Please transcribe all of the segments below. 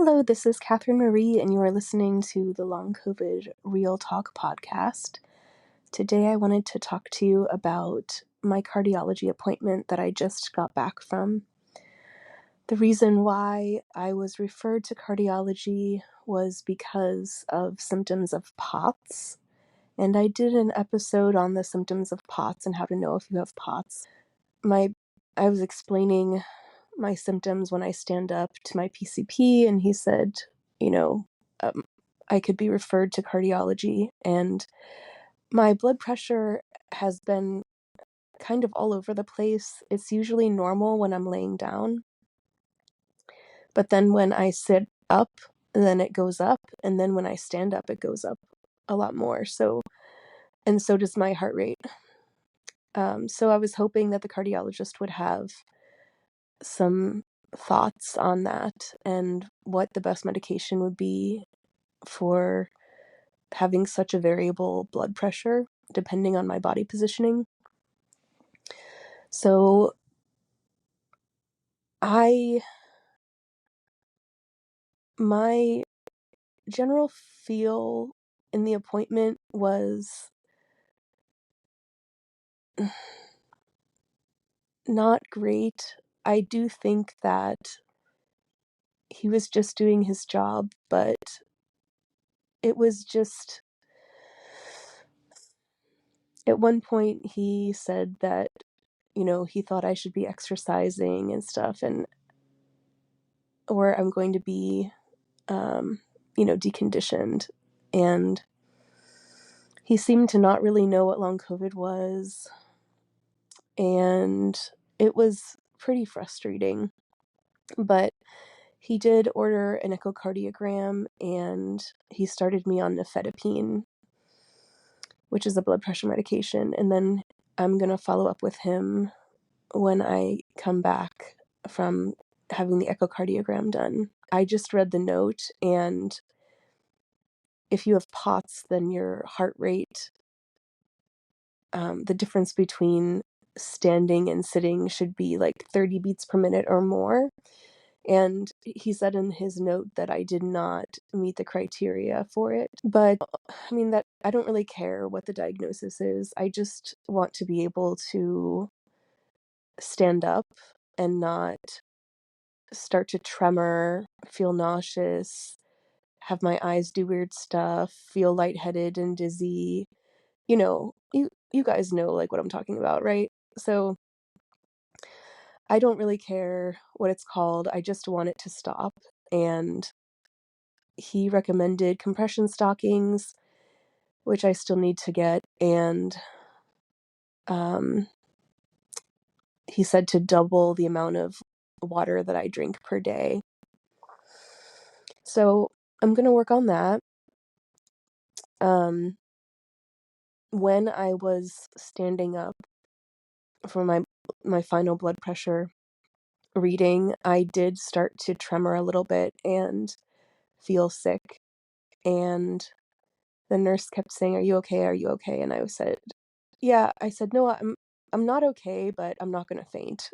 Hello, this is Catherine Marie, and you are listening to the Long COVID Real Talk podcast. Today, I wanted to talk to you about my cardiology appointment that I just got back from. The reason why I was referred to cardiology was because of symptoms of POTS, and I did an episode on the symptoms of POTS and how to know if you have POTS. I was explaining my symptoms when I stand up to my PCP, and he said, I could be referred to cardiology, and my blood pressure has been kind of all over the place. It's usually normal when I'm laying down, but then when I sit up, then it goes up, and then when I stand up, it goes up a lot more. So does my heart rate. So I was hoping that the cardiologist would have some thoughts on that and what the best medication would be for having such a variable blood pressure depending on my body positioning. So my general feel in the appointment was not great. I do think that he was just doing his job, but it was just, at one point he said that, he thought I should be exercising and stuff, or I'm going to be, deconditioned. And he seemed to not really know what long COVID was. And it was pretty frustrating. But he did order an echocardiogram, and he started me on nifedipine, which is a blood pressure medication. And then I'm going to follow up with him when I come back from having the echocardiogram done. I just read the note, and if you have POTS, then your heart rate, the difference between standing and sitting should be like 30 beats per minute or more. And he said in his note that I did not meet the criteria for it. But I mean, that I don't really care what the diagnosis is. I just want to be able to stand up and not start to tremor, feel nauseous, have my eyes do weird stuff, feel lightheaded and dizzy. You guys know like what I'm talking about, right? So I don't really care what it's called. I just want it to stop. And he recommended compression stockings, which I still need to get. And he said to double the amount of water that I drink per day. So I'm going to work on that. When I was standing up for my final blood pressure reading, I did start to tremor a little bit and feel sick. And the nurse kept saying, "Are you okay? Are you okay?" And I said, "Yeah." I said, "No, I'm not okay, but I'm not going to faint.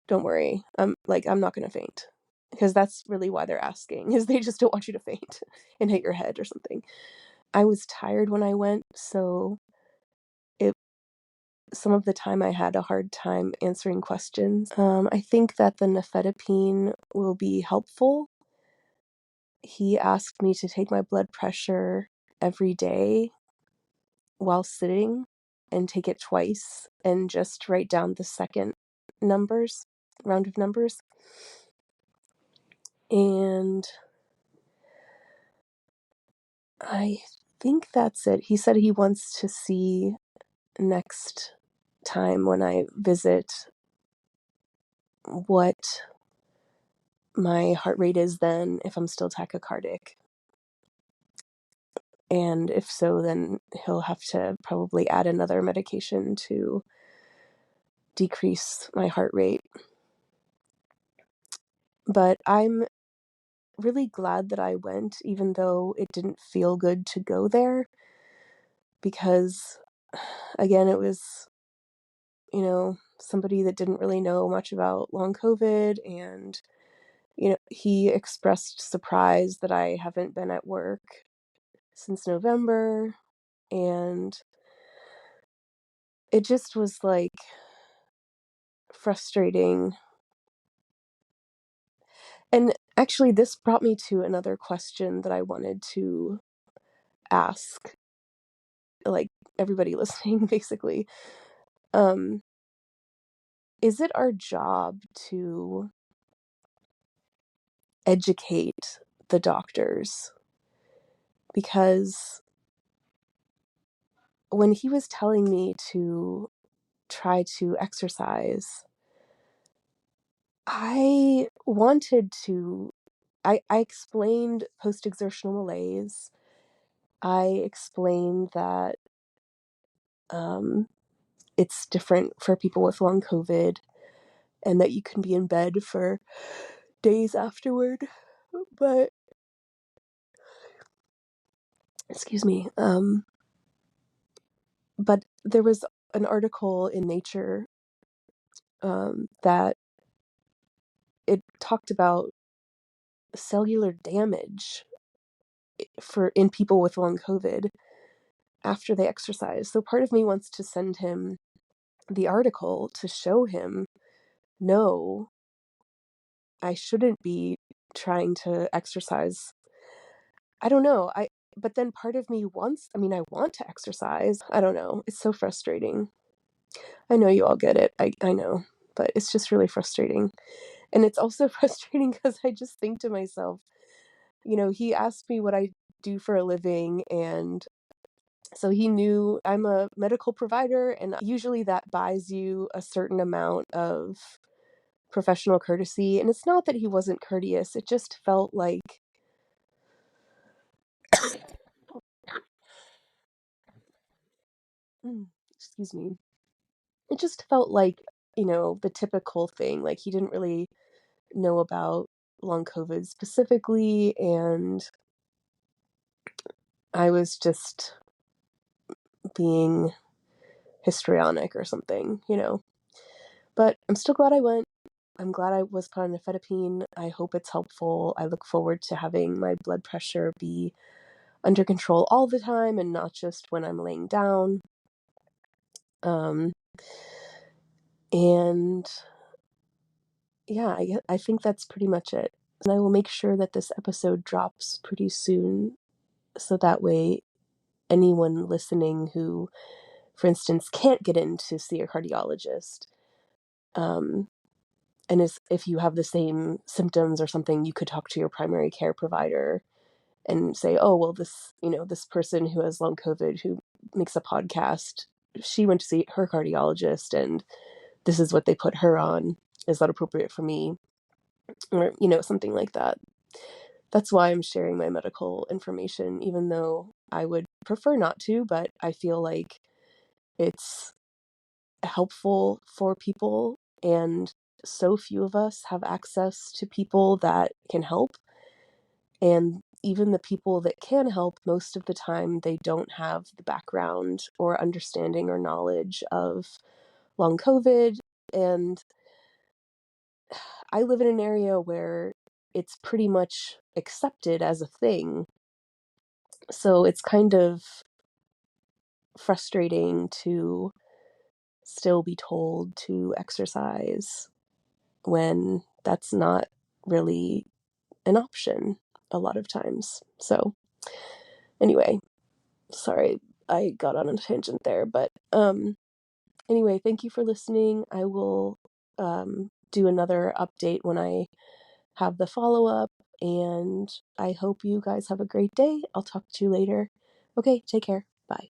Don't worry. I'm not going to faint." Because that's really why they're asking, is they just don't want you to faint and hit your head or something. I was tired when I went, so some of the time I had a hard time answering questions. I think that the nifedipine will be helpful. He asked me to take my blood pressure every day while sitting and take it twice and just write down the second round of numbers. And I think that's it. He said he wants to see next time when I visit what my heart rate is then, if I'm still tachycardic. And if so, then he'll have to probably add another medication to decrease my heart rate. But I'm really glad that I went, even though it didn't feel good to go there, because again, it was, somebody that didn't really know much about long COVID, and, he expressed surprise that I haven't been at work since November, and it just was like frustrating. And actually, this brought me to another question that I wanted to ask, like everybody listening, basically. Um, is it our job to educate the doctors? Because when he was telling me to try to exercise, I wanted to, I explained post-exertional malaise. I explained that um, it's different for people with long COVID and that you can be in bed for days afterward. But, excuse me, but there was an article in Nature that it talked about cellular damage in people with long COVID after they exercise. So part of me wants to send him the article to show him, no, I shouldn't be trying to exercise. I don't know. But then part of me I want to exercise. I don't know. It's so frustrating. I know you all get it. I know, but it's just really frustrating. And it's also frustrating because I just think to myself, he asked me what I do for a living, and so he knew I'm a medical provider, and usually that buys you a certain amount of professional courtesy. And it's not that he wasn't courteous, it just felt like, excuse me, it just felt like, the typical thing. Like he didn't really know about long COVID specifically, and I was just being histrionic or something. But I'm still glad I went. I'm glad I was put on nifedipine. I hope it's helpful. I look forward to having my blood pressure be under control all the time and not just when I'm laying down. Um, and yeah, I think that's pretty much it. And I will make sure that this episode drops pretty soon so that way anyone listening who, for instance, can't get in to see a cardiologist, um, and if you have the same symptoms or something, you could talk to your primary care provider and say, oh, well, this person who has long COVID who makes a podcast, she went to see her cardiologist and this is what they put her on. Is that appropriate for me? Or, something like that. That's why I'm sharing my medical information, even though I would prefer not to, but I feel like it's helpful for people, and so few of us have access to people that can help. And even the people that can help, most of the time, they don't have the background or understanding or knowledge of long COVID. And I live in an area where it's pretty much accepted as a thing. So it's kind of frustrating to still be told to exercise when that's not really an option a lot of times. So anyway, sorry I got on a tangent there, but anyway, thank you for listening. I will do another update when I have the follow-up, and I hope you guys have a great day. I'll talk to you later. Okay, take care. Bye.